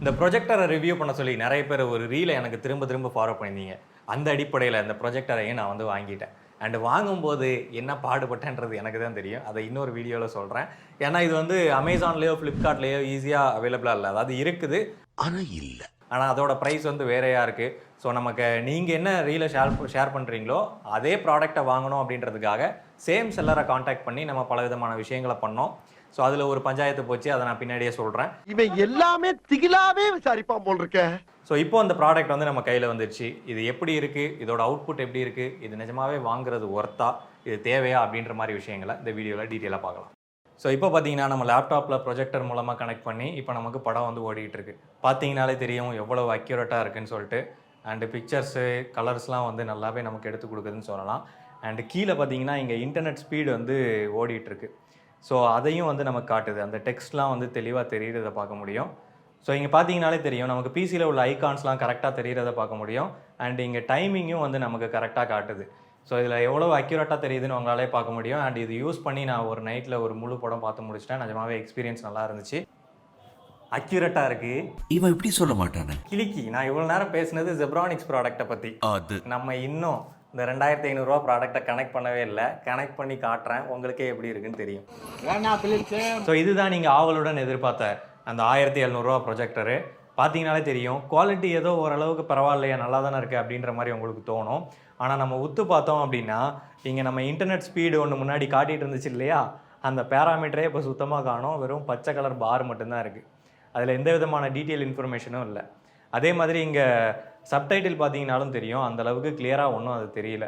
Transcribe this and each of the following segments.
இந்த ப்ரொஜெக்டரை ரிவ்யூ பண்ண சொல்லி நிறைய பேர் ஒரு ரீலை எனக்கு திரும்ப திரும்ப ஃபாலோ பண்ணியிருந்தீங்க. அந்த அடிப்படையில் இந்த ப்ரொஜெக்டரையும் நான் வந்து வாங்கிட்டேன். அண்ட் வாங்கும்போது என்ன பாடுபட்டேன்றது எனக்கு தான் தெரியும். அதை இன்னொரு வீடியோவில் சொல்கிறேன். ஏன்னா இது வந்து அமேசான்லேயோ ஃப்ளிப்கார்ட்லேயோ ஈஸியாக அவைலபிளாக இல்லை. அதாவது இருக்குது, ஆனால் இல்லை. ஆனால் அதோட ப்ரைஸ் வந்து வேறையாக இருக்குது. ஸோ நமக்கு நீங்கள் என்ன ரீலை ஷேர் பண்ணுறீங்களோ அதே ப்ராடக்டை வாங்கணும் அப்படின்றதுக்காக சேம் செல்லரை காண்டாக்ட் பண்ணி நம்ம பல விதமான விஷயங்களை பண்ணோம். ஸோ அதில் ஒரு பஞ்சாயத்து போச்சு, அதை நான் பின்னாடியே சொல்கிறேன். இவன் எல்லாமே திகிலாவே விசாரிப்பான் போல் இருக்க. ஸோ இப்போ அந்த ப்ராடக்ட் வந்து நம்ம கையில் வந்துருச்சு. இது எப்படி இருக்குது, இதோட அவுட்புட் எப்படி இருக்குது, இது நிஜமாவே வாங்குறது ஒர்த்தா, இது தேவையா அப்படின்ற மாதிரி விஷயங்களை இந்த வீடியோவில் டீட்டெயிலாக பார்க்கலாம். ஸோ இப்போ பார்த்தீங்கன்னா நம்ம லேப்டாப்பில் ப்ரொஜெக்டர் மூலமாக கனெக்ட் பண்ணி இப்போ நமக்கு படம் வந்து ஓடிட்டு இருக்கு. பார்த்தீங்கனாலே தெரியும் எவ்வளோ அக்யூரேட்டாக இருக்குன்னு சொல்லிட்டு. அண்டு பிக்சர்ஸு கலர்ஸ்லாம் வந்து நல்லாவே நமக்கு எடுத்து கொடுக்குதுன்னு சொல்லலாம். அண்டு கீழே பார்த்தீங்கன்னா இங்கே இன்டர்நெட் ஸ்பீடு வந்து ஓடிட்டுருக்கு. ஸோ அதையும் வந்து நமக்கு காட்டுது. அந்த டெக்ஸ்ட்லாம் வந்து தெளிவாக தெரிகிறத பார்க்க முடியும். ஸோ இங்கே பார்த்தீங்கனாலே தெரியும் நமக்கு பிசியில் உள்ள ஐகான்ஸ்லாம் கரெக்டாக தெரிகிறத பார்க்க முடியும். அண்ட் இங்கே டைமிங்கும் வந்து நமக்கு கரெக்டாக காட்டுது. ஸோ இதில் எவ்வளோ அக்யூரேட்டாக தெரியுதுன்னு உங்களாலே பார்க்க முடியும். அண்ட் இது யூஸ் பண்ணி நான் ஒரு நைட்டில் ஒரு முழு படம் பார்த்து முடிச்சிட்டேன். நிஜமாவே எக்ஸ்பீரியன்ஸ் நல்லா இருந்துச்சு. அக்யூரேட்டாக இருக்குது. இவன் இப்படி சொல்ல மாட்டானே. கிளிக்கி நான் இவ்வளோ நேரம் பேசினது ஜெப்ரானிக்ஸ் ப்ராடக்ட்டை பற்றி. அது நம்ம இன்னும் இந்த 2500 ப்ராடக்ட்டை கனெக்ட் பண்ணவே இல்லை. கனெக்ட் பண்ணி காட்டுறேன், உங்களுக்கே எப்படி இருக்குன்னு தெரியும். ஸோ இதுதான் நீங்கள் ஆவலுடன் எதிர்பார்த்த அந்த 1700 ப்ரொஜெக்டரு. பார்த்தீங்கனாலே தெரியும் குவாலிட்டி ஏதோ ஓரளவுக்கு பரவாயில்லையா, நல்லா தானே இருக்குது அப்படின்ற மாதிரி உங்களுக்கு தோணும். ஆனால் நம்ம உத்து பார்த்தோம் அப்படின்னா இங்கே நம்ம இன்டர்நெட் ஸ்பீடு ஒன்று முன்னாடி காட்டிகிட்டு இருந்துச்சு இல்லையா, அந்த பேராமீட்டரே இப்போ சுத்தமாக காணோம். வெறும் பச்சை கலர் பார் மட்டும்தான் இருக்குது. அதில் எந்த விதமான டீட்டெயில் இன்ஃபர்மேஷனும் இல்லை. அதே மாதிரி இங்கே சப்டைட்டில் பார்த்தீங்கனாலும் தெரியும், அந்தளவுக்கு கிளியராக ஒன்றும் அது தெரியல.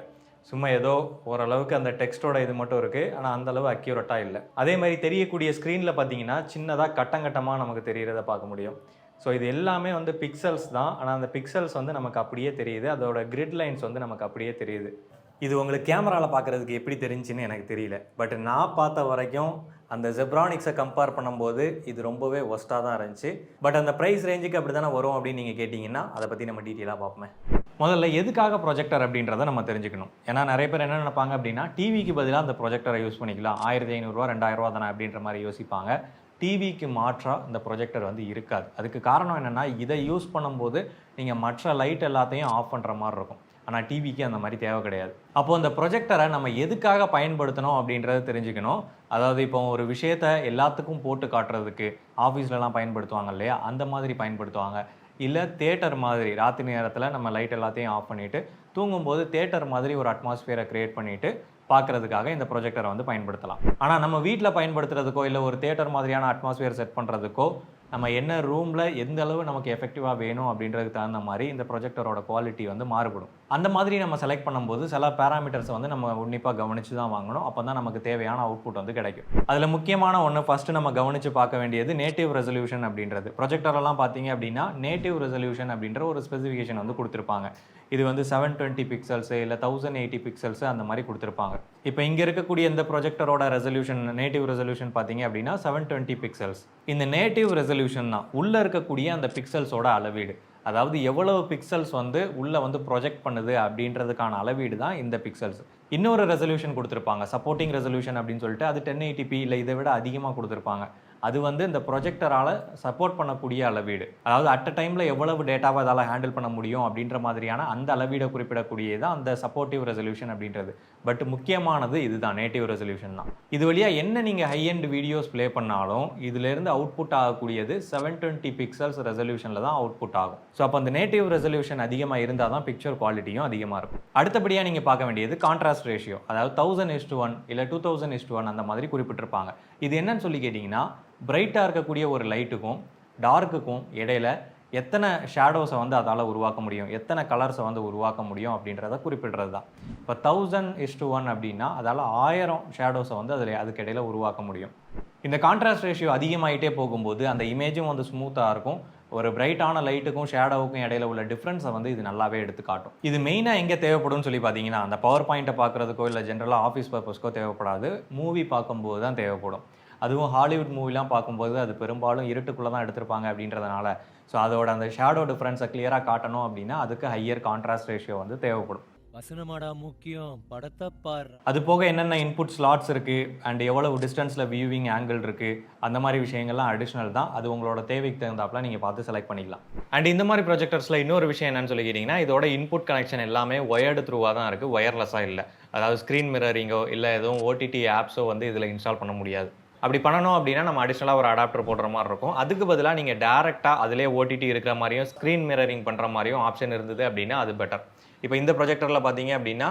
சும்மா ஏதோ ஓரளவுக்கு அந்த டெக்ஸ்ட்டோட இது மட்டும் இருக்குது, ஆனால் அந்தளவு அக்யூரேட்டாக இல்லை. அதே மாதிரி தெரியக்கூடிய ஸ்க்ரீனில் பார்த்தீங்கன்னா சின்னதாக கட்டமாக நமக்கு தெரிகிறத பார்க்க முடியும். ஸோ இது எல்லாமே வந்து பிக்சல்ஸ் தான். ஆனால் அந்த பிக்சல்ஸ் வந்து நமக்கு அப்படியே தெரியுது. அதோட கிரிட் லைன்ஸ் வந்து நமக்கு அப்படியே தெரியுது. இது உங்களுக்கு கேமராவில் பார்க்குறதுக்கு எப்படி தெரிஞ்சுன்னு எனக்கு தெரியல. பட் நான் பார்த்த வரைக்கும் அந்த ஜெப்ரானிக்ஸை கம்பேர் பண்ணும்போது இது ரொம்பவே ஒஸ்ட்டாக தான் இருந்துச்சு. பட் அந்த ப்ரைஸ் ரேஞ்சுக்கு அப்படி தானே வரும் அப்படின்னு நீங்கள் கேட்டிங்கன்னா அதை பற்றி நம்ம டீட்டெயிலாக பார்ப்போமே. முதல்ல எதுக்காக ப்ரொஜெக்டர் அப்படின்றத நம்ம தெரிஞ்சுக்கணும். ஏன்னா நிறைய பேர் என்ன நினைப்பாங்க அப்படின்னா டிவிக்கு பதிலாக அந்த ப்ரொஜெக்டரை யூஸ் பண்ணிக்கலாம், 1500 2000 தானே அப்படின்ற மாதிரி யோசிப்பாங்க. டிவிக்கு மாற்றாக இந்த ப்ரொஜெக்டர் வந்து இருக்காது. அதுக்கு காரணம் என்னென்னா இதை யூஸ் பண்ணும்போது நீங்கள் மற்ற லைட் எல்லாத்தையும் ஆஃப் பண்ணுற மாதிரி இருக்கும். ஆனால் டிவிக்கு அந்த மாதிரி தேவை கிடையாது. அப்போது அந்த ப்ரொஜெக்டரை நம்ம எதுக்காக பயன்படுத்தணும் அப்படின்றத தெரிஞ்சுக்கணும். அதாவது இப்போ ஒரு விஷயத்தை எல்லாத்துக்கும் போட்டு காட்டுறதுக்கு ஆஃபீஸ்லலாம் பயன்படுத்துவாங்க இல்லையா, அந்த மாதிரி பயன்படுத்துவாங்க. இல்லை தேட்டர் மாதிரி ராத்திரி நேரத்தில் நம்ம லைட் எல்லாத்தையும் ஆஃப் பண்ணிவிட்டு தூங்கும்போது தேட்டர் மாதிரி ஒரு அட்மாஸ்பியரை க்ரியேட் பண்ணிவிட்டு பார்க்குறதுக்காக இந்த ப்ரொஜெக்டரை வந்து பயன்படுத்தலாம். ஆனால் நம்ம வீட்டில் பயன்படுத்துறதுக்கோ இல்லை ஒரு தேட்டர் மாதிரியான அட்மாஸ்பியர் செட் பண்ணுறதுக்கோ நம்ம என்ன ரூமில் எந்த அளவு நமக்கு எஃபெக்டிவாக வேணும் அப்படின்றதுக்கு தகுந்த மாதிரி இந்த ப்ரொஜெக்டரோட குவாலிட்டி வந்து மாறுபடும். அந்த மாதிரி நம்ம செலக்ட் பண்ணும்போது சில பேராமீட்டர்ஸை வந்து நம்ம உன்னிப்பாக கவனித்து தான் வாங்கணும். அப்போ தான் நமக்கு தேவையான அவுட்புட் வந்து கிடைக்கும். அதில் முக்கியமான ஒன்று ஃபஸ்ட்டு நம்ம கவனித்து பார்க்க வேண்டியது நேட்டிவ் ரெசல்யூஷன் அப்படின்றது. ப்ரொஜெக்டரெல்லாம் பார்த்தீங்க அப்படின்னா நேட்டிவ் ரெசல்யூஷன் அப்படின்ற ஒரு ஸ்பெசிஃபிகேஷன் வந்து கொடுத்துருப்பாங்க. இது வந்து 720 பிக்சல்ஸு இல்லை 1080 பிக்சல்ஸு அந்த மாதிரி கொடுத்துருப்பாங்க. இப்போ இங்கே இருக்கக்கூடிய இந்த ப்ரொஜெக்டரோட ரெசல்யூஷன் நேட்டிவ் ரெசல்யூஷன் பார்த்தீங்க அப்படின்னா 720 பிக்சல்ஸ். இந்த நேட்டிவ் ரெசல்யூஷன் தான் உள்ளே இருக்கக்கூடிய அந்த பிக்சல்ஸோட அளவீடு. அதாவது எவ்வளவு பிக்சல்ஸ் வந்து உள்ளே வந்து ப்ரொஜெக்ட் பண்ணுது அப்படின்றதுக்கான அளவீடு தான் இந்த பிக்சல்ஸ். இன்னொரு ரெசல்யூஷன் கொடுத்துருப்பாங்க, சப்போர்ட்டிங் ரெசல்யூஷன் அப்படின்னு சொல்லிட்டு. அது 1080p இல்லை இதை விட அதிகமாக கொடுத்துருப்பாங்க. அது வந்து இந்த ப்ரொஜெக்டரால் சப்போர்ட் பண்ணக்கூடிய அளவீடு. அதாவது அட் அ டைமில் எவ்வளவு டேட்டாவை அதால் ஹேண்டில் பண்ண முடியும் அப்படின்ற மாதிரியான அந்த அளவீடை குறிப்பிடக்கூடியதான் அந்த சப்போர்ட்டிவ் ரெசல்யூஷன் அப்படின்றது. பட் முக்கியமானது இதுதான், நேட்டிவ் ரெசல்யூஷன் தான். இது வழியாக என்ன நீங்கள் ஹை எண்ட் வீடியோஸ் ப்ளே பண்ணாலும் இதிலேருந்து அவுட்புட் ஆகக்கூடியது 720 பிக்சல்ஸ் ரெசல்யூஷனில் தான் அவுட்புட் ஆகும். ஸோ அப்போ அந்த நேட்டிவ் ரெசல்யூஷன் அதிகமாக இருந்தால் தான் பிக்சர் குவாலிட்டியும் அதிகமாக இருக்கும். அடுத்தபடியாக நீங்கள் பார்க்க வேண்டியது கான்ட்ராஸ்ட் ரேஷியோ. அதாவது 1000:1 இல்லை 2000:1 அந்த மாதிரி குறிப்பிட்டிருப்பாங்க. இது என்னன்னு சொல்லி கேட்டிங்கன்னா பிரைட்டாக இருக்கக்கூடிய ஒரு லைட்டுக்கும் டார்க்குக்கும் இடையில எத்தனை ஷேடோஸை வந்து அதால் உருவாக்க முடியும், எத்தனை கலர்ஸை வந்து உருவாக்க முடியும் அப்படின்றத குறிப்பிடுறது தான். இப்போ 1000:1 அப்படின்னா அதால் 1000 ஷேடோஸை வந்து அதுக்கு இடையில உருவாக்க முடியும். இந்த கான்ட்ராஸ்ட் ரேஷியோ அதிகமாகிட்டே போகும்போது அந்த இமேஜும் வந்து ஸ்மூத்தாக இருக்கும். ஒரு பிரைட்டான லைட்டுக்கும் ஷேடோவுக்கும் இடையில உள்ள டிஃப்ரென்ஸை வந்து இது நல்லாவே எடுத்து காட்டும். இது மெயினாக எங்கே தேவைப்படும்னு சொல்லி பார்த்தீங்கன்னா அந்த பவர் பாயிண்ட்டை பார்க்குறதுக்கோ இல்லை ஜென்ரலாக ஆஃபீஸ் பர்பஸ்க்கோ தேவைப்படாது. மூவி பார்க்கும்போது தான் தேவைப்படும். அதுவும் ஹாலிவுட் மூவிலாம் பார்க்கும்போது அது பெரும்பாலும் இருட்டுக்குள்ளே தான் எடுத்திருப்பாங்க அப்படின்றதுனால ஸோ அதோட அந்த ஷேடோ டிஃப்ரென்ஸை கிளியராக காட்டணும் அப்படின்னா அதுக்கு ஹையர் கான்ட்ராஸ்ட் ரேஷியோ வந்து தேவைப்படும். வசனமாடா முக்கியம், படத்தை பாரு. அது போக என்னென்ன இன்புட் ஸ்லாட்ஸ் இருக்குது அண்ட் எவ்வளவு டிஸ்டன்ஸில் வியூவிங் ஆங்கிள் இருக்குது அந்த மாதிரி விஷயங்கள்லாம் அடிஷ்னல் தான். அது உங்களோட தேவைக்கு தகுந்தாப்புல நீங்கள் பார்த்து செலக்ட் பண்ணிக்கலாம். அண்ட் இந்த மாதிரி ப்ரொஜெக்டர்ஸில் இன்னொரு விஷயம் என்னன்னு சொல்லிக்கிட்டிங்கன்னா, இதோட இன்புட் கனெக்ஷன் எல்லாமே ஒயர்டு த்ரூவாக தான் இருக்குது, ஒயர்லெஸ்ஸாக இல்லை. அதாவது ஸ்க்ரீன் மிரரிங்கோ இல்லை எதுவும் ஓடிடி ஆப்ஸோ வந்து இதில் இன்ஸ்டால் பண்ண முடியாது. அப்படி பண்ணணும் அப்படின்னா நம்ம அடிஷ்னலாக ஒரு அடாப்டர் போடுற மாதிரி இருக்கும். அதுக்கு பதிலாக நீங்கள் டேரெக்டாக அதிலே ஓடிடி இருக்கிற மாதிரியும் ஸ்க்ரீன் மிரரிங் பண்ணுற மாதிரியும் ஆப்ஷன் இருந்தது அப்படின்னா அது பெட்டர். இப்போ இந்த ப்ரொஜெக்டரில் பார்த்தீங்க அப்படின்னா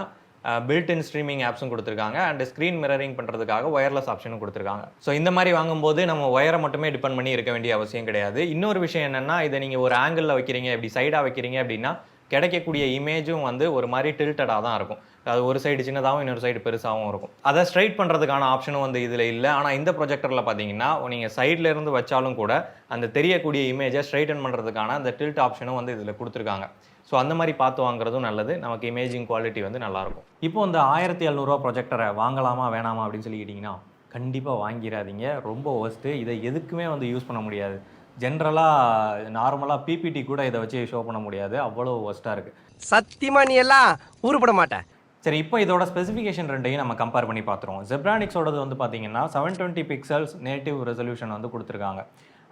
பில்ட்-இன் ஸ்ட்ரீமிங் ஆப்ஸும் கொடுத்துருக்காங்க அண்ட் ஸ்க்ரீன் மிரரிங் பண்ணுறதுக்காக ஒயர்லெஸ் ஆப்ஷனும் கொடுத்துருக்காங்க. ஸோ இந்த மாதிரி வாங்கும்போது நம்ம ஒயரை மட்டுமே டிபெண்ட் பண்ணி இருக்க வேண்டிய அவசியம் கிடையாது. இன்னொரு விஷயம் என்னென்னா, இதை நீங்கள் ஒரு ஆங்கிளில் வைக்கிறீங்க, இப்படி சைடாக வைக்கிறீங்க அப்படின்னா கிடைக்கக்கூடிய இமேஜும் வந்து ஒரு மாதிரி டில்டடாக தான் இருக்கும். அது ஒரு சைடு சின்னதாகவும் இன்னொரு சைடு பெருசாகவும் இருக்கும். அதை ஸ்ட்ரைட் பண்ணுறதுக்கான ஆப்ஷனும் வந்து இதில் இல்லை. ஆனால் இந்த ப்ரொஜெக்டரில் பார்த்தீங்கன்னா நீங்கள் சைடில் இருந்து வச்சாலும் கூட அந்த தெரியக்கூடிய இமேஜை ஸ்ட்ரைட்டன் பண்ணுறதுக்கான அந்த டில்ட் ஆப்ஷனும் வந்து இதில் கொடுத்துருக்காங்க. ஸோ அந்த மாதிரி பார்த்து வாங்குறதும் நல்லது, நமக்கு இமேஜிங் குவாலிட்டி வந்து நல்லாயிருக்கும். இப்போ இந்த 1700 ப்ரொஜெக்டரை வாங்கலாமா வேணாமா அப்படின்னு சொல்லிக்கிட்டிங்கன்னா கண்டிப்பாக வாங்கிடாதீங்க. ரொம்ப ஒஸ்ட்டு. இதை எதுக்குமே வந்து யூஸ் பண்ண முடியாது. ஜென்ரலாக நார்மலாக பிபிடி கூட இதை வச்சு ஷோ பண்ண முடியாது, அவ்வளோ ஒஸ்ட்டாக இருக்குது. சத்தியமா நீ எல்லாம் உருப்பட மாட்டேன். சரி, இப்போ இதோட ஸ்பெசிஃபிகேஷன் ரெண்டையும் நம்ம கம்பேர் பண்ணி பார்த்துருவோம். ஜெப்ரானிக்ஸோடது வந்து பார்த்தீங்கன்னா 720 பிக்சல்ஸ் நேட்டிவ் ரெசல்யூஷன் வந்து கொடுத்துருக்காங்க.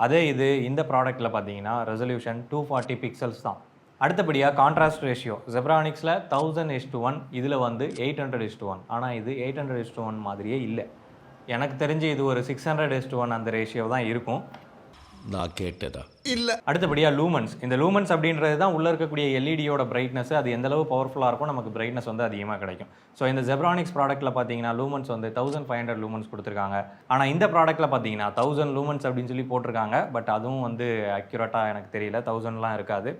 அதே இது இந்த ப்ராடக்ட்டில் பார்த்தீங்கன்னா ரெசல்யூஷன் 240 பிக்சல்ஸ் தான். அடுத்தபடியாக கான்ட்ராஸ்ட் ரேஷியோ ஜெப்ரானிக்ஸில் 1000:1, இதில் வந்து 800:1. ஆனால் இது 800:1 மாதிரியே இல்லை. எனக்கு தெரிஞ்சு இது ஒரு 600:1 அந்த ரேஷியோ தான் இருக்கும். நான் கேட்டதா இல்ல. அடுத்தபடியாக லூமன்ஸ். இந்த லூமன்ஸ் அப்படின்றது தான் உள்ளே இருக்கக்கூடிய எல்இடியோட பிரைட்னஸ். அது எந்த அளவு பவர்ஃபுல்லாக இருக்கும், நமக்கு பிரைட்னஸ் வந்து அதிகமாக கிடைக்கும். ஸோ இந்த ஜெப்ரானிக்ஸ் ப்ராடக்ட்டில் பார்த்தீங்கன்னா லூமன்ஸ் வந்து 1500 லூமன்ஸ் கொடுத்துருக்காங்க. ஆனால் இந்த ப்ராடக்ட்டில் பார்த்தீங்கன்னா 1000 லூமன்ஸ் அப்படின்னு சொல்லி போட்டிருக்காங்க. பட் அதுவும் வந்து அக்யூரேட்டாக எனக்கு தெரியல, 1000லாம் இருக்காது.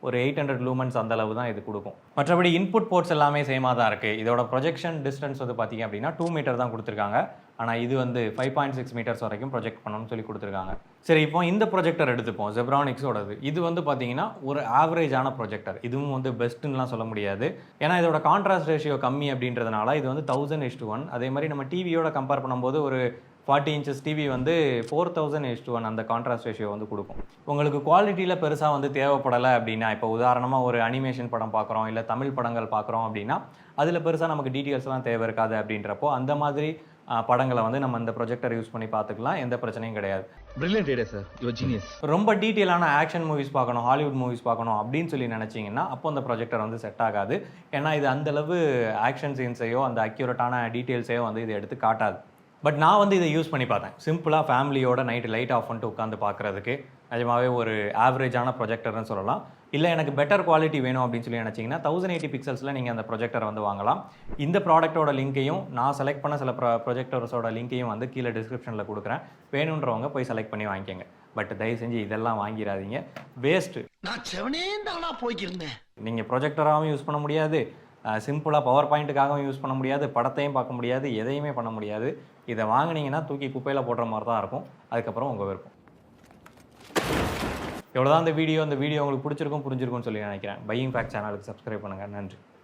ஒரு 800 லூமன்ஸ் அந்த அளவு தான் இது கொடுக்கும். மற்றபடி இன்புட் போர்ட்ஸ் எல்லாமே சேமாக தான் இருக்குது. இதோட ப்ரொஜெக்ஷன் டிஸ்டன்ஸ் வந்து பார்த்தீங்க அப்படின்னா 2 மீட்டர் தான் கொடுத்துருக்காங்க. ஆனால் இது வந்து 5.6 மீட்டர்ஸ் வரைக்கும் ப்ரொஜெக்ட் பண்ணணும்னு சொல்லி கொடுத்துருக்காங்க. சரி, இப்போ இந்த ப்ரொஜெக்டர் எடுத்துப்போம், ஜெப்ரானிக்ஸோடது. இது வந்து பார்த்தீங்கன்னா ஒரு ஆவரேஜான ப்ரொஜெக்டர். இதுவும் வந்து பெஸ்ட்டுன்னெலாம் சொல்ல முடியாது. ஏன்னா இதோட கான்ட்ராஸ்ட் ரேஷியோ கம்மி அப்படின்றதுனால இது வந்து 1000:1. அதே மாதிரி நம்ம டிவியோட கம்பேர் பண்ணும்போது ஒரு 40 இன்ச்சஸ் டிவி வந்து 4000:1 அந்த கான்ட்ராஸ்ட் ரேஷியோ வந்து கொடுக்கும். உங்களுக்கு குவாலிட்டியில் பெருசாக வந்து தேவைப்படலை அப்படின்னா, இப்போ உதாரணமாக ஒரு அனிமேஷன் படம் பார்க்குறோம், இல்லை தமிழ் படங்கள் பார்க்குறோம் அப்படின்னா அதில் பெருசாக நமக்கு டீட்டெயில்ஸ்லாம் தேவை இருக்காது. அப்படின்றப்போ அந்த மாதிரி படங்களை வந்து நம்ம இந்த ப்ரொஜெக்டர் யூஸ் பண்ணி பார்த்துக்கலாம், எந்த பிரச்சனையும் கிடையாது. Brilliant idea, sir. You're genius. ரொம்ப டீட்டெயிலான ஆக்ஷன் மூவிஸ் பார்க்கணும், ஹாலிவுட் மூவிஸ் பார்க்கணும் அப்படின்னு சொல்லி நினச்சிங்கன்னா அப்போ அந்த ப்ரொஜெக்டர் வந்து செட் ஆகாது. ஏன்னா இது அந்தளவு ஆக்ஷன் சீன்ஸையோ அந்த அக்யூரேட்டான டீட்டெயில்ஸையோ வந்து இது எடுத்து காட்டாது. பட் நான் வந்து இதை யூஸ் பண்ணி பார்த்தேன். சிம்பிளாக ஃபேமிலியோட நைட்டு லைட் ஆஃப் பண்ணிட்டு உட்காந்து பார்க்குறதுக்கு நிஜமாவே ஒரு ஆவரேஜான ப்ரொஜெக்டர்னு சொல்லலாம். இல்லை எனக்கு பெட்டர் குவாலிட்டி வேணும் அப்படின்னு சொல்லி நினச்சிங்கன்னா 1080 பிக்சல்ஸில் நீங்கள் அந்த ப்ரொஜெக்டரை வந்து வாங்கலாம். இந்த ப்ராடக்ட்டோட லிங்க்கையும் நான் செலக்ட் பண்ண சில ப்ரொஜெக்டர்ஸோட லிங்க்கையும் வந்து கீழே டிஸ்கிரிப்ஷனில் கொடுக்குறேன். வேணுன்றவங்க போய் செலக்ட் பண்ணி வாங்கிக்கோங்க. பட் தயவு செஞ்சு இதெல்லாம் வாங்கிடாதீங்க, வேஸ்ட்டு. நான் செவனேந்தானா போய்க்கிருந்தேன். நீங்கள் ப்ரொஜெக்டராகவும் யூஸ் பண்ண முடியாது, சிம்பிளாக பவர் பாயிண்ட்டுக்காகவும் யூஸ் பண்ண முடியாது, படத்தையும் பார்க்க முடியாது, எதையுமே பண்ண முடியாது. இதை வாங்கினீங்கன்னா தூக்கி குப்பையில் போடுற மாதிரி தான் இருக்கும். அதுக்கப்புறம் உங்கள் விருப்பம். எவ்வளோதான் இந்த வீடியோ உங்களுக்கு பிடிச்சிருக்கும்னு சொல்லி நினைக்கிறேன். பையிங் ஃபேக்ட் சேனலுக்கு சப்ஸ்கிரைப் பண்ணுங்கள். நன்றி.